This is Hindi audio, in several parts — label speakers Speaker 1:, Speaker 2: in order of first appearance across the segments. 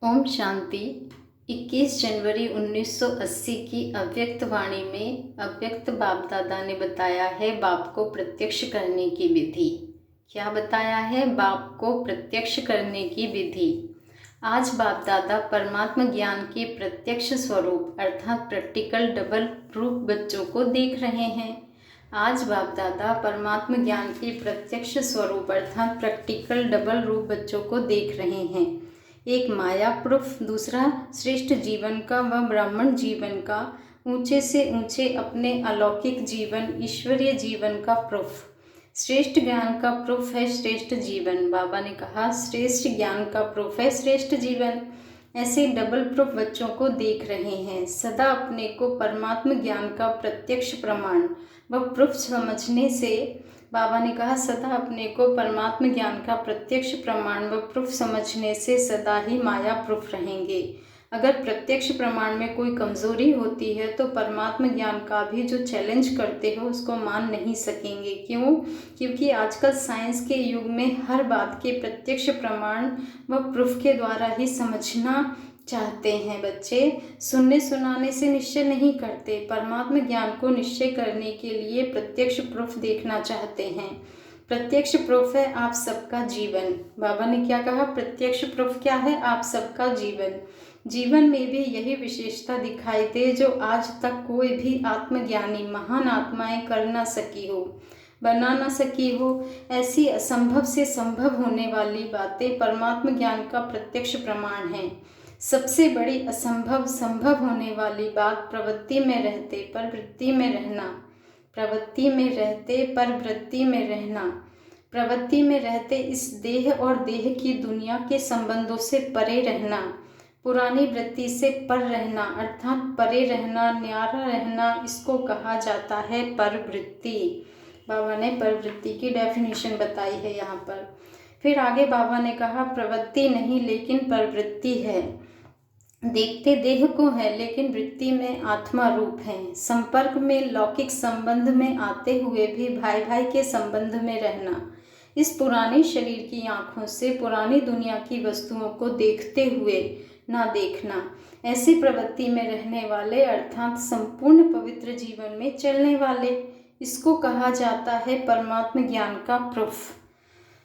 Speaker 1: ओम शांति। 21 जनवरी 1980 की अव्यक्त वाणी में अव्यक्त बाप दादा ने बताया है बाप को प्रत्यक्ष करने की विधि। क्या बताया है? बाप को प्रत्यक्ष करने की विधि। आज बाप दादा परमात्मा ज्ञान के प्रत्यक्ष स्वरूप अर्थात प्रैक्टिकल डबल प्रूफ बच्चों को देख रहे हैं। आज बाप दादा परमात्मा ज्ञान के प्रत्यक्ष स्वरूप अर्थात प्रैक्टिकल डबल रूप बच्चों को देख रहे हैं। एक माया प्रूफ, दूसरा श्रेष्ठ जीवन का व ब्राह्मण जीवन का, ऊंचे से ऊंचे अपने अलौकिक जीवन ईश्वरीय जीवन का प्रूफ। श्रेष्ठ ज्ञान का प्रूफ है श्रेष्ठ जीवन। बाबा ने कहा श्रेष्ठ ज्ञान का प्रूफ है श्रेष्ठ जीवन। ऐसे डबल प्रूफ बच्चों को देख रहे हैं। सदा अपने को परमात्मा ज्ञान का प्रत्यक्ष प्रमाण व प्रूफ समझने से, बाबा ने कहा सदा अपने को परमात्मा ज्ञान का प्रत्यक्ष प्रमाण व प्रूफ समझने से सदा ही माया प्रूफ रहेंगे। अगर प्रत्यक्ष प्रमाण में कोई कमजोरी होती है तो परमात्मा ज्ञान का भी जो चैलेंज करते हो उसको मान नहीं सकेंगे। क्यों? क्योंकि आजकल साइंस के युग में हर बात के प्रत्यक्ष प्रमाण व प्रूफ के द्वारा ही समझना चाहते हैं। बच्चे सुनने सुनाने से निश्चय नहीं करते, परमात्मा ज्ञान को निश्चय करने के लिए प्रत्यक्ष प्रूफ देखना चाहते हैं। प्रत्यक्ष प्रूफ है आप सबका जीवन। बाबा ने क्या कहा? प्रत्यक्ष प्रूफ क्या है? आप सबका जीवन। जीवन में भी यही विशेषता दिखाई दे जो आज तक कोई भी आत्मज्ञानी महान आत्माएं कर ना सकी हो, बना ना सकी हो। ऐसी असंभव से संभव होने वाली बातें परमात्मा ज्ञान का प्रत्यक्ष प्रमाण है। सबसे बड़ी असंभव संभव होने वाली बात प्रवृत्ति में रहते पर वृत्ति में रहना। प्रवृत्ति में रहते पर वृत्ति में रहना। प्रवृत्ति में रहते इस देह और देह की दुनिया के संबंधों से परे रहना। पुरानी वृत्ति से पर रहना अर्थात परे रहना, न्यारा रहना, इसको कहा जाता है परवृत्ति। बाबा ने परवृत्ति की डेफिनेशन बताई है यहाँ पर। फिर आगे बाबा ने कहा प्रवृत्ति नहीं लेकिन परवृत्ति है। देखते देह को है लेकिन वृत्ति में आत्मा रूप है। संपर्क में लौकिक संबंध में आते हुए भी भाई भाई के संबंध में रहना। इस पुराने शरीर की आंखों से पुरानी दुनिया की वस्तुओं को देखते हुए ना देखना। ऐसी प्रवृत्ति में रहने वाले अर्थात संपूर्ण पवित्र जीवन में चलने वाले, इसको कहा जाता है परमात्मा ज्ञान का प्रूफ।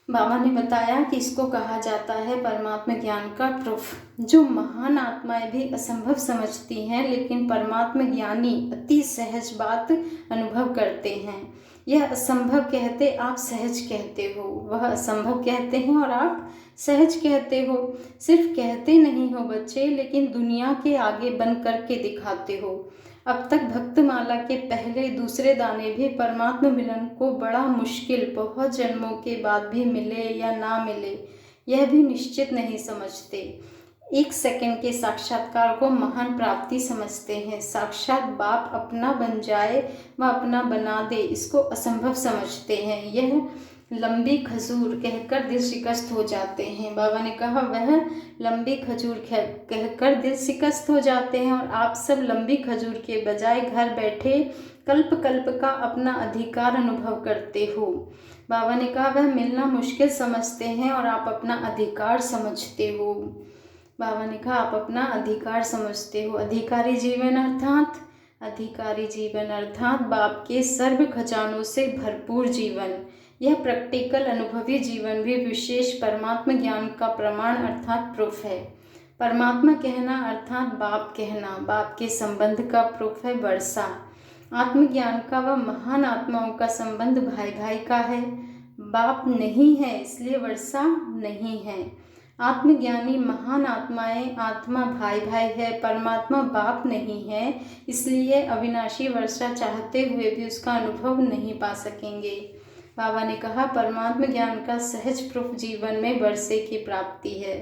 Speaker 1: बाबा ने बताया कि इसको कहा जाता है परमात्मा ज्ञान का प्रूफ। जो महान आत्माएं भी असंभव समझती हैं लेकिन परमात्मा ज्ञानी अति सहज बात अनुभव करते हैं। यह असंभव कहते आप सहज कहते हो, वह असंभव कहते हैं और आप सहज कहते हो। सिर्फ कहते नहीं हो बच्चे, लेकिन दुनिया के आगे बन करके दिखाते हो। अब तक भक्तमाला के पहले दूसरे दाने भी परमात्मा मिलन को बड़ा मुश्किल, बहुत जन्मों के बाद भी मिले या ना मिले यह भी निश्चित नहीं समझते। एक सेकंड के साक्षात्कार को महान प्राप्ति समझते हैं। साक्षात बाप अपना बन जाए व अपना बना दे, इसको असंभव समझते हैं। यह लंबी खजूर कहकर दिल शिकस्त हो जाते हैं। बाबा ने कहा वह लंबी खजूर कहकर दिल शिकस्त हो जाते हैं और आप सब लंबी खजूर के बजाय घर बैठे कल्प कल्प का अपना अधिकार अनुभव करते हो। बाबा ने कहा वह मिलना मुश्किल समझते हैं और आप अपना अधिकार समझते हो। बाबा ने कहा आप अपना अधिकार समझते हो। अधिकारी जीवन अर्थात बाप के सर्व खजानों से भरपूर जीवन। यह प्रैक्टिकल अनुभवी जीवन भी विशेष परमात्मा ज्ञान का प्रमाण अर्थात प्रूफ है। परमात्मा कहना अर्थात बाप कहना, बाप के संबंध का प्रूफ है वर्षा। आत्मज्ञान का व महान आत्माओं का संबंध भाई भाई का है। बाप नहीं है इसलिए वर्षा नहीं है। आत्मज्ञानी महान आत्माएं आत्मा भाई भाई है, परमात्मा बाप नहीं है, इसलिए अविनाशी वर्षा चाहते हुए भी उसका अनुभव नहीं पा सकेंगे। बाबा ने कहा परमात्मा ज्ञान का सहज प्रूफ जीवन में वर्षे की प्राप्ति है।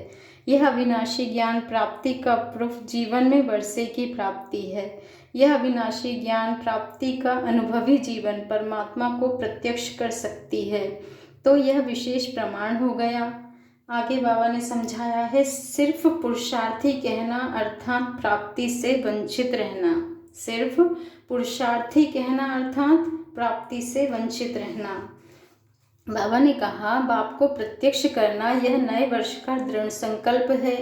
Speaker 1: यह अविनाशी ज्ञान प्राप्ति का प्रूफ जीवन में वर्षे की प्राप्ति है। यह अविनाशी ज्ञान प्राप्ति का अनुभवी जीवन परमात्मा को प्रत्यक्ष कर सकती है, तो यह विशेष प्रमाण हो गया। आगे बाबा ने समझाया है सिर्फ पुरुषार्थी कहना अर्थात प्राप्ति से वंचित रहना। सिर्फ पुरुषार्थी कहना अर्थात प्राप्ति से वंचित रहना। बाबा ने कहा बाप को प्रत्यक्ष करना यह नए वर्ष का दृढ़ संकल्प है।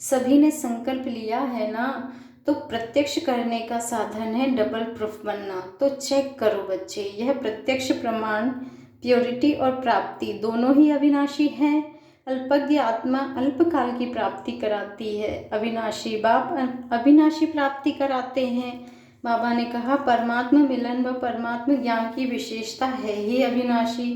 Speaker 1: सभी ने संकल्प लिया है ना, तो प्रत्यक्ष करने का साधन है डबल प्रूफ बनना। तो चेक करो बच्चे, यह प्रत्यक्ष प्रमाण प्योरिटी और प्राप्ति दोनों ही अविनाशी हैं। अल्पज्ञ आत्मा अल्पकाल की प्राप्ति कराती है, अविनाशी बाप अविनाशी प्राप्ति कराते हैं। बाबा ने कहा परमात्मा मिलन व परमात्मा ज्ञान की विशेषता है ही अविनाशी।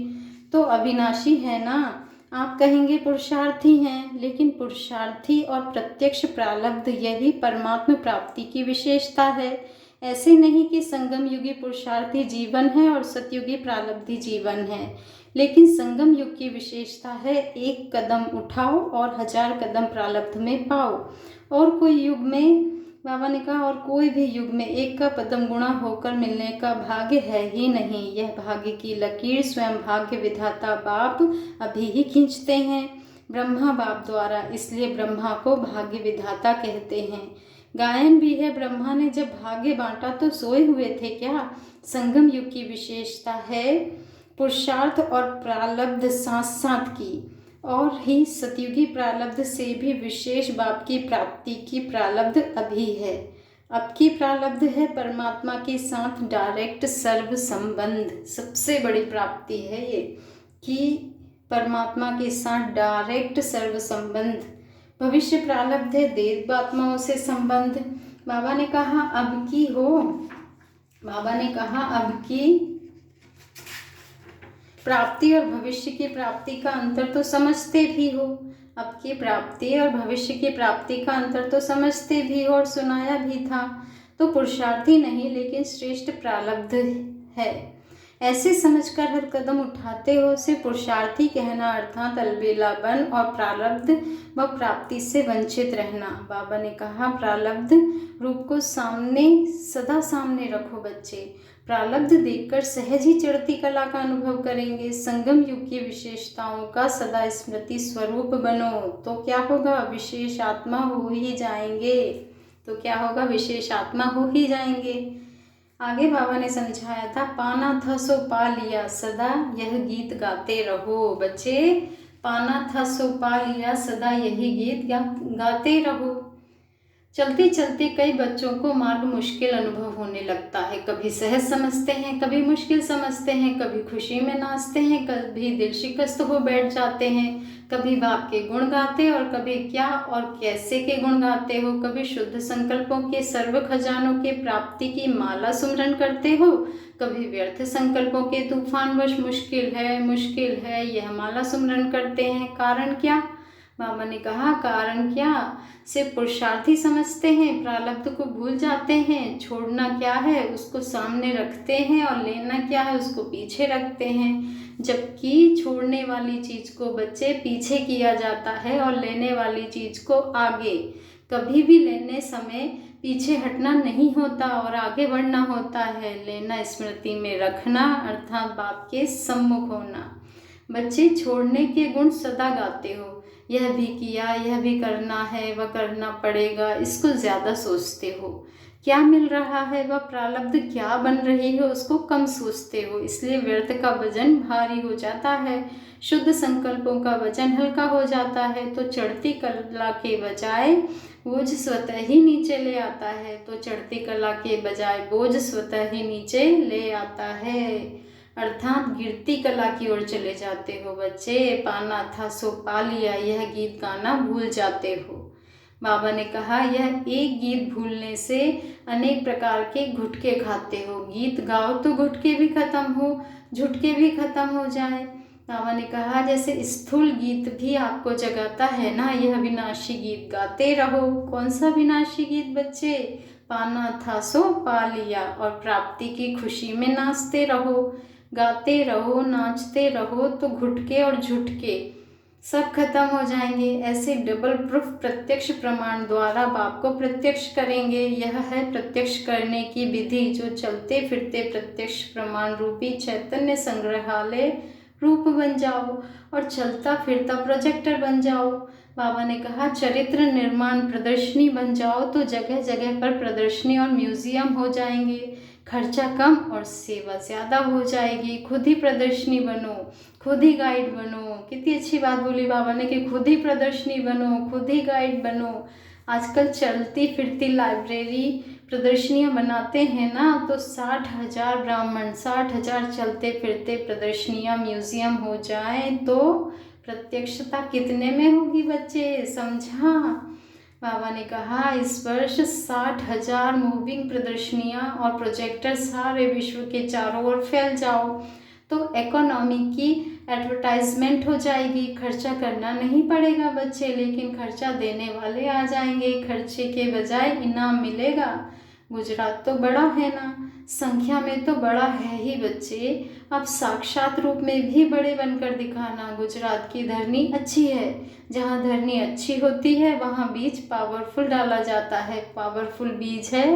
Speaker 1: तो अविनाशी है ना, आप कहेंगे पुरुषार्थी हैं, लेकिन पुरुषार्थी और प्रत्यक्ष प्रारब्ध यही परमात्मा प्राप्ति की विशेषता है। ऐसे नहीं कि संगम युगी पुरुषार्थी जीवन है और सतयुगी प्रारब्धी जीवन है, लेकिन संगम युग की विशेषता है एक कदम उठाओ और 1000 कदम प्रारब्ध में पाओ। और कोई युग में, बाबा ने कहा, और कोई भी युग में एक का पदम गुणा होकर मिलने का भाग्य है ही नहीं। यह भाग्य की लकीर स्वयं भाग्य विधाता बाप अभी ही खींचते हैं, ब्रह्मा बाप द्वारा। इसलिए ब्रह्मा को भाग्य विधाता कहते हैं। गायन भी है, ब्रह्मा ने जब भाग्य बांटा तो सोए हुए थे क्या। संगम युग की विशेषता है पुरुषार्थ और प्रारब्ध साथ साथ की, और ही सतयुगी प्रारब्ध से भी विशेष बाप की प्राप्ति की प्रारब्ध अभी है। अब की प्रारब्ध है परमात्मा के साथ डायरेक्ट सर्व संबंध। सबसे बड़ी प्राप्ति है ये कि परमात्मा के साथ डायरेक्ट सर्व संबंध। भविष्य प्रारब्ध है देवात्माओं से संबंध। बाबा ने कहा अब की हो, बाबा ने कहा अब की प्राप्ति और भविष्य की प्राप्ति का अंतर तो समझते भी हो। अब की प्राप्ति और भविष्य की प्राप्ति का अंतर तो समझते भी हो और सुनाया भी था। तो पुरुषार्थी नहीं लेकिन श्रेष्ठ प्रारब्ध है, ऐसे समझकर हर कदम उठाते हो। उसे पुरुषार्थी कहना अर्थात अलबेलापन और प्रारब्ध व प्राप्ति से वंचित रहना। बाबा ने कहा प्रारब्ध रूप को सामने सदा सामने रखो बच्चे। प्रारब्ध देखकर सहज ही चढ़ती कला का अनुभव करेंगे। संगम युग की विशेषताओं का सदा स्मृति स्वरूप बनो, तो क्या होगा, विशेष आत्मा हो ही जाएंगे। तो क्या होगा, विशेष आत्मा हो ही जाएंगे। आगे बाबा ने समझाया था पाना था सो पा लिया, सदा यह गीत गाते रहो। बच्चे पाना था सो पा लिया, सदा यही गीत गाते रहो। चलते चलते कई बच्चों को मार्ग मुश्किल अनुभव होने लगता है। कभी सहज समझते हैं, कभी मुश्किल समझते हैं, कभी खुशी में नाचते हैं, कभी दिल शिकस्त हो बैठ जाते हैं। कभी बाप के गुण गाते और कभी क्या और कैसे के गुण गाते हो। कभी शुद्ध संकल्पों के सर्व खजानों के प्राप्ति की माला सुमरन करते हो, कभी व्यर्थ संकल्पों के तूफानवश मुश्किल है यह माला सुमरन करते हैं। कारण क्या, बाबा ने कहा कारण क्या, सिर्फ पुरुषार्थी समझते हैं, प्रारब्ध को भूल जाते हैं। छोड़ना क्या है उसको सामने रखते हैं और लेना क्या है उसको पीछे रखते हैं। जबकि छोड़ने वाली चीज़ को बच्चे पीछे किया जाता है और लेने वाली चीज़ को आगे। कभी भी लेने समय पीछे हटना नहीं होता और आगे बढ़ना होता है। लेना स्मृति में रखना अर्थात बाप के सम्मुख होना। बच्चे छोड़ने के गुण सदा गाते हो, यह भी किया, यह भी करना है, वह करना पड़ेगा, इसको ज़्यादा सोचते हो। क्या मिल रहा है वह प्रारब्ध क्या बन रही है उसको कम सोचते हो, इसलिए व्यर्थ का वजन भारी हो जाता है। शुद्ध संकल्पों का वजन हल्का हो जाता है। तो चढ़ती कला के बजाय बोझ स्वतः ही नीचे ले आता है। तो चढ़ती कला के बजाय बोझ स्वतः ही नीचे ले आता है, अर्थात गिरती कला की ओर चले जाते हो। बच्चे पाना था सो पा लिया, यह गीत गाना भूल जाते हो। बाबा ने कहा यह एक गीत भूलने से अनेक प्रकार के घुटके खाते हो। गीत गाओ तो घुटके भी खत्म हो, झुटके भी खत्म हो जाए। बाबा ने कहा जैसे स्थूल गीत भी आपको जगाता है ना, यह विनाशी गीत गाते रहो। कौन सा विनाशी गीत बच्चे, पाना था सो पा लिया, और प्राप्ति की खुशी में नाचते रहो, गाते रहो, नाचते रहो, तो घुटके और झुटके सब खत्म हो जाएंगे। ऐसे डबल प्रूफ प्रत्यक्ष प्रमाण द्वारा बाप को प्रत्यक्ष करेंगे। यह है प्रत्यक्ष करने की विधि, जो चलते फिरते प्रत्यक्ष प्रमाण रूपी चैतन्य संग्रहालय रूप बन जाओ और चलता फिरता प्रोजेक्टर बन जाओ। बाबा ने कहा चरित्र निर्माण प्रदर्शनी बन जाओ, तो जगह जगह पर प्रदर्शनी और म्यूजियम हो जाएंगे। खर्चा कम और सेवा ज़्यादा हो जाएगी। खुद ही प्रदर्शनी बनो, खुद ही गाइड बनो। कितनी अच्छी बात बोली बाबा ने कि खुद ही प्रदर्शनी बनो, खुद ही गाइड बनो। आजकल चलती फिरती लाइब्रेरी प्रदर्शनियाँ बनाते हैं ना, तो 60,000 ब्राह्मण, 60,000 चलते फिरते प्रदर्शनियाँ म्यूजियम हो जाएं तो प्रत्यक्षता कितने में होगी बच्चे, समझा। बाबा ने कहा इस वर्ष 60,000 मूविंग प्रदर्शनियाँ और प्रोजेक्टर सारे विश्व के चारों ओर फैल जाओ तो इकोनॉमी की एडवर्टाइजमेंट हो जाएगी। खर्चा करना नहीं पड़ेगा बच्चे, लेकिन खर्चा देने वाले आ जाएंगे। खर्चे के बजाय इनाम मिलेगा। गुजरात तो बड़ा है ना, संख्या में तो बड़ा है ही बच्चे, अब साक्षात रूप में भी बड़े बनकर दिखाना। गुजरात की धरनी अच्छी है, जहाँ धरनी अच्छी होती है वहाँ बीज पावरफुल डाला जाता है। पावरफुल बीज है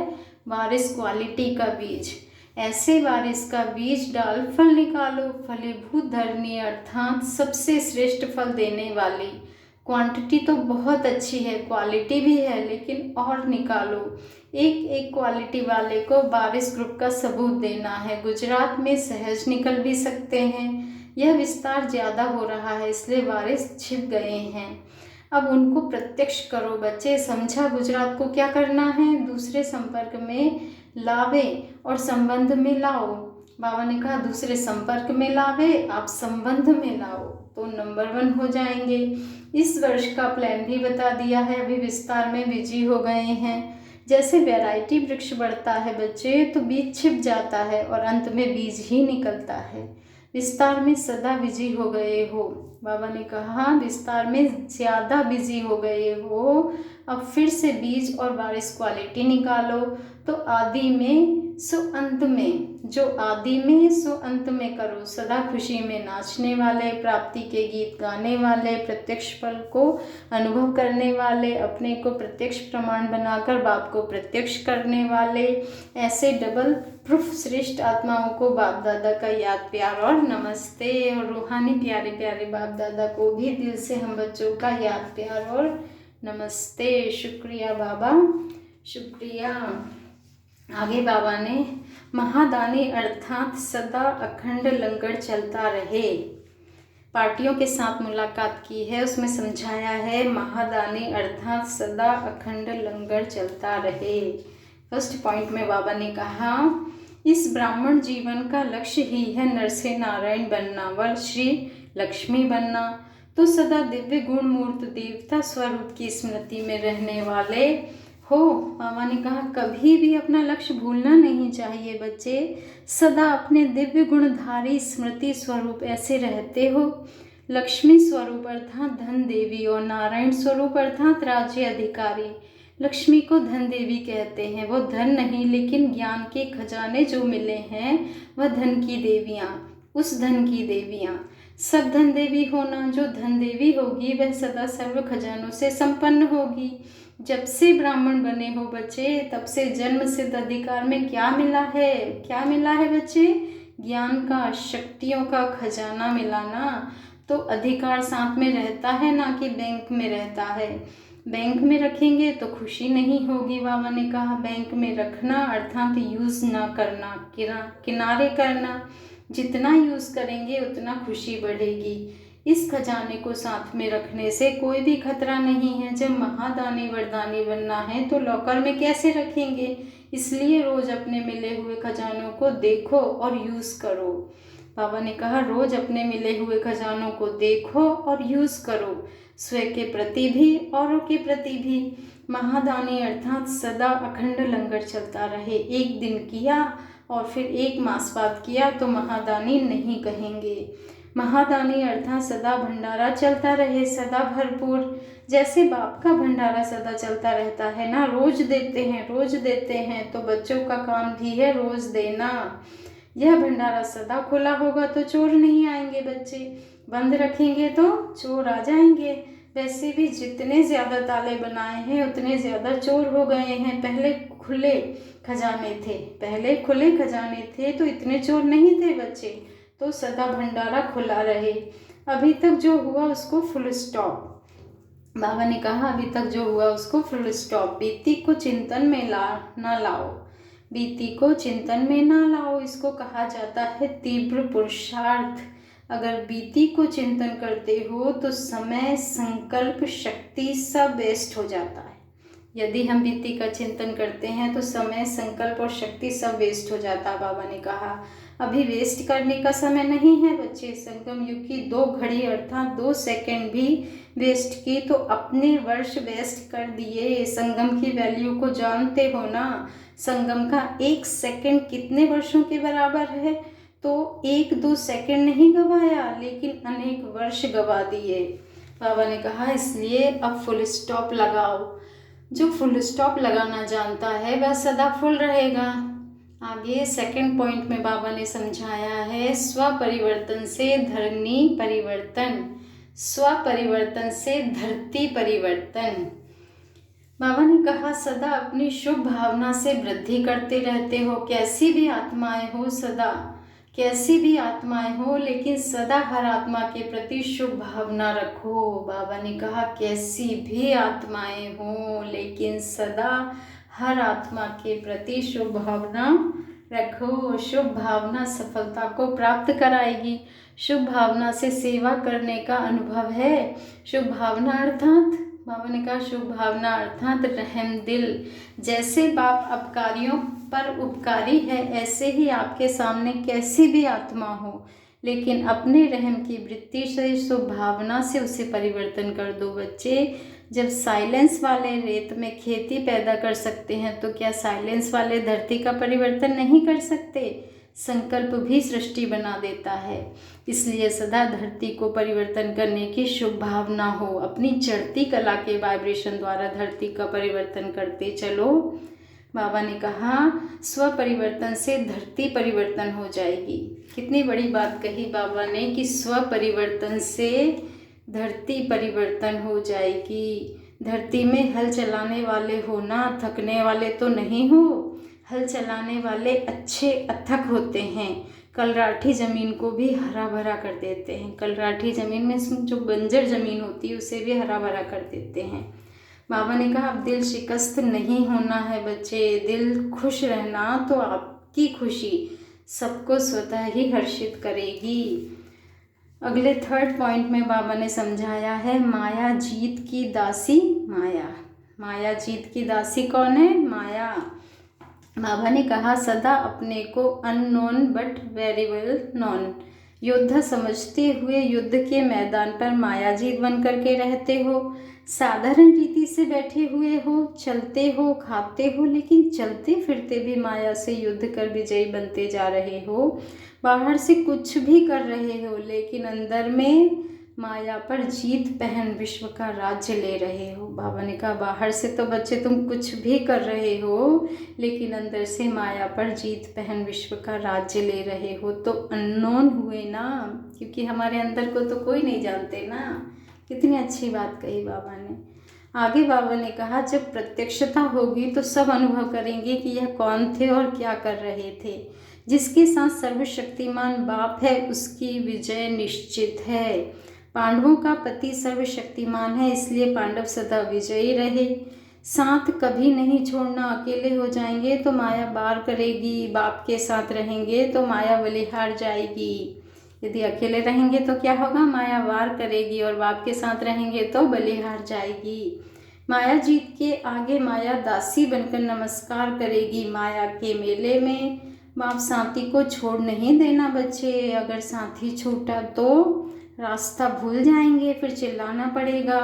Speaker 1: बारिश क्वालिटी का बीज। ऐसे बारिश का बीज डाल फल निकालो। फलीभूत धरनी अर्थात सबसे श्रेष्ठ फल देने वाली। क्वांटिटी तो बहुत अच्छी है, क्वालिटी भी है, लेकिन और निकालो। एक एक क्वालिटी वाले को बारिश ग्रुप का सबूत देना है। गुजरात में सहज निकल भी सकते हैं। यह विस्तार ज़्यादा हो रहा है, इसलिए बारिश छिप गए हैं। अब उनको प्रत्यक्ष करो बच्चे, समझा। गुजरात को क्या करना है, दूसरे संपर्क में लावे और संबंध में लाओ। बाबा ने कहा दूसरे संपर्क में लावे, आप संबंध में लाओ तो नंबर 1 हो जाएंगे। इस वर्ष का प्लान भी बता दिया है, अभी विस्तार में बिजी हो गए हैं। जैसे वैरायटी वृक्ष बढ़ता है बच्चे तो बीज छिप जाता है और अंत में बीज ही निकलता है। विस्तार में सदा बिजी हो गए हो। बाबा ने कहा विस्तार में ज़्यादा बिजी हो गए हो, अब फिर से बीज और बारिश क्वालिटी निकालो। तो आदि में सो अंत में, जो आदि में सो अंत में करो। सदा खुशी में नाचने वाले, प्राप्ति के गीत गाने वाले, प्रत्यक्ष फल को अनुभव करने वाले, अपने को प्रत्यक्ष प्रमाण बनाकर बाप को प्रत्यक्ष करने वाले, ऐसे डबल प्रूफ श्रेष्ठ आत्माओं को बाप दादा का याद प्यार और नमस्ते। और रूहानी प्यारे प्यारे बाप दादा को भी दिल से हम बच्चों का याद प्यार और नमस्ते। शुक्रिया बाबा, शुक्रिया। आगे बाबा ने महादानी अर्थात सदा अखंड लंगर चलता रहे पार्टियों के साथ मुलाकात की है, उसमें समझाया है महादानी अर्थात सदा अखंड लंगर चलता रहे। फर्स्ट पॉइंट में बाबा ने कहा इस ब्राह्मण जीवन का लक्ष्य ही है नर से नारायण बनना व श्री लक्ष्मी बनना। तो सदा दिव्य गुण मूर्त देवता स्वरूप की स्मृति में रहने वाले हो। बाबा ने कहा कभी भी अपना लक्ष्य भूलना नहीं चाहिए बच्चे, सदा अपने दिव्य गुणधारी स्मृति स्वरूप ऐसे रहते हो। लक्ष्मी स्वरूप अर्थात धन देवी और नारायण स्वरूप अर्थात राज्य अधिकारी। लक्ष्मी को धन देवी कहते हैं, वो धन नहीं लेकिन ज्ञान के खजाने जो मिले हैं वह धन की देवियाँ, उस धन की देवियाँ। सब धन देवी होना, जो धन देवी होगी वह सदा सर्व खजानों से संपन्न होगी। जब से ब्राह्मण बने हो बच्चे तब से जन्म सिद्ध अधिकार में क्या मिला है, क्या मिला है बच्चे, ज्ञान का, शक्तियों का खजाना मिला ना। तो अधिकार साथ में रहता है ना कि बैंक में रहता है। बैंक में रखेंगे तो खुशी नहीं होगी। बाबा ने कहा बैंक में रखना अर्थात यूज़ ना करना, किनारे करना। जितना यूज़ करेंगे उतना खुशी बढ़ेगी। इस खजाने को साथ में रखने से कोई भी खतरा नहीं है। जब महादानी वरदानी बनना है तो लॉकर में कैसे रखेंगे, इसलिए रोज अपने मिले हुए खजानों को देखो और यूज़ करो। बाबा ने कहा रोज अपने मिले हुए खजानों को देखो और यूज़ करो, स्वयं के प्रति भी औरों के प्रति भी। महादानी अर्थात सदा अखंड लंगर चलता रहे। एक दिन किया और फिर 1 मास बाद किया तो महादानी नहीं कहेंगे। महादानी अर्थात सदा भंडारा चलता रहे, सदा भरपूर। जैसे बाप का भंडारा सदा चलता रहता है ना, रोज देते हैं, रोज देते हैं, तो बच्चों का काम भी है रोज देना। यह भंडारा सदा खुला होगा तो चोर नहीं आएंगे बच्चे, बंद रखेंगे तो चोर आ जाएंगे। वैसे भी जितने ज़्यादा ताले बनाए हैं उतने ज़्यादा चोर हो गए हैं। पहले खुले खजाने थे, पहले खुले खजाने थे तो इतने चोर नहीं थे बच्चे। तो सदा भंडारा खुला रहे। अभी तक जो हुआ उसको फुल स्टॉप। बाबा ने कहा अभी तक जो हुआ उसको फुल स्टॉप। बीती को चिंतन में ना लाओ, बीती को चिंतन में ना लाओ, इसको कहा जाता है तीव्र पुरुषार्थ। अगर बीती को चिंतन करते हो तो समय, संकल्प, शक्ति सब वेस्ट हो जाता है। यदि हम बीती का चिंतन करते हैं तो समय, संकल्प और शक्ति सब वेस्ट हो जाता। बाबा ने कहा अभी वेस्ट करने का समय नहीं है बच्चे। संगम युग की 2 घड़ी अर्थात 2 सेकंड भी वेस्ट की तो अपने वर्ष वेस्ट कर दिए। संगम की वैल्यू को जानते हो ना। संगम का 1 सेकंड कितने वर्षों के बराबर है। तो 1-2 सेकंड नहीं गवाया लेकिन अनेक वर्ष गवा दिए। बाबा ने कहा इसलिए अब फुल स्टॉप लगाओ। जो फुल स्टॉप लगाना जानता है वह सदा फुल रहेगा। आगे सेकंड पॉइंट में बाबा ने समझाया है स्व परिवर्तन से धरनी परिवर्तन, स्व परिवर्तन से धरती परिवर्तन। बाबा ने कहा सदा अपनी शुभ भावना से वृद्धि करते रहते हो। कैसी भी आत्माएं हो, सदा कैसी भी आत्माएं हो, लेकिन सदा हर आत्मा के प्रति शुभ भावना रखो। बाबा ने कहा कैसी भी आत्माएं हो लेकिन सदा हर आत्मा के प्रति शुभ भावना रखो। शुभ भावना सफलता को प्राप्त कराएगी। शुभ भावना से सेवा करने का अनुभव है। शुभ भावना अर्थात बाबा ने कहा शुभ भावना अर्थात रहम दिल। जैसे बाप अपकारियों पर उपकारी है ऐसे ही आपके सामने कैसी भी आत्मा हो लेकिन अपने रहम की वृत्ति से, शुभ भावना से उसे परिवर्तन कर दो। बच्चे जब साइलेंस वाले रेत में खेती पैदा कर सकते हैं तो क्या साइलेंस वाले धरती का परिवर्तन नहीं कर सकते। संकल्प भी सृष्टि बना देता है। इसलिए सदा धरती को परिवर्तन करने की शुभ भावना हो। अपनी चढ़ती कला के वाइब्रेशन द्वारा धरती का परिवर्तन करते चलो। बाबा ने कहा स्व परिवर्तन से धरती परिवर्तन हो जाएगी। कितनी बड़ी बात कही बाबा ने कि स्व परिवर्तन से धरती परिवर्तन हो जाएगी। धरती में हल चलाने वाले हो ना, थकने वाले तो नहीं हो। हल चलाने वाले अच्छे अथक होते हैं। कलराठी ज़मीन को भी हरा भरा कर देते हैं। कलराठी ज़मीन में जो बंजर ज़मीन होती है उसे भी हरा भरा कर देते हैं। बाबा ने कहा अब दिल शिकस्त नहीं होना है बच्चे। दिल खुश रहना तो आपकी खुशी सबको स्वतः ही हर्षित करेगी। अगले थर्ड पॉइंट में बाबा ने समझाया है माया जीत की दासी। माया, माया जीत की दासी कौन है। माया। बाबा ने कहा सदा अपने को unknown but very well known योद्धा समझते हुए युद्ध के मैदान पर मायाजीत बन करके रहते हो। साधारण रीति से बैठे हुए हो, चलते हो, खाते हो, लेकिन चलते फिरते भी माया से युद्ध कर विजयी बनते जा रहे हो। बाहर से कुछ भी कर रहे हो लेकिन अंदर में माया पर जीत पहन विश्व का राज्य ले रहे हो। बाबा ने कहा बाहर से तो बच्चे तुम कुछ भी कर रहे हो लेकिन अंदर से माया पर जीत पहन विश्व का राज्य ले रहे हो। तो अननोन हुए ना, क्योंकि हमारे अंदर को तो कोई नहीं जानते ना। कितनी अच्छी बात कही बाबा ने। आगे बाबा ने कहा जब प्रत्यक्षता होगी तो सब अनुभव करेंगे कि यह कौन थे और क्या कर रहे थे। जिसके साथ सर्वशक्तिमान बाप है उसकी विजय निश्चित है। पांडवों का पति सर्वशक्तिमान है इसलिए पांडव सदा विजयी रहे। साथ कभी नहीं छोड़ना। अकेले हो जाएंगे तो माया वार करेगी, बाप के साथ रहेंगे तो माया बलिहार जाएगी। यदि अकेले रहेंगे तो क्या होगा, माया वार करेगी, और बाप के साथ रहेंगे तो बलिहार जाएगी। माया जीत के आगे माया दासी बनकर नमस्कार करेगी। माया के मेले में बाप साथी को छोड़ नहीं देना बच्चे। अगर साथी छूटा तो रास्ता भूल जाएंगे, फिर चिल्लाना पड़ेगा।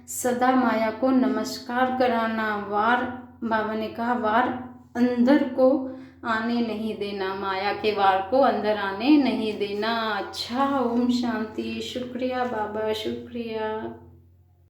Speaker 1: सदा माया को नमस्कार कराना। वार, बाबा ने कहा वार अंदर को आने नहीं देना, माया के वार को अंदर आने नहीं देना। अच्छा, ओम शांति। शुक्रिया बाबा, शुक्रिया।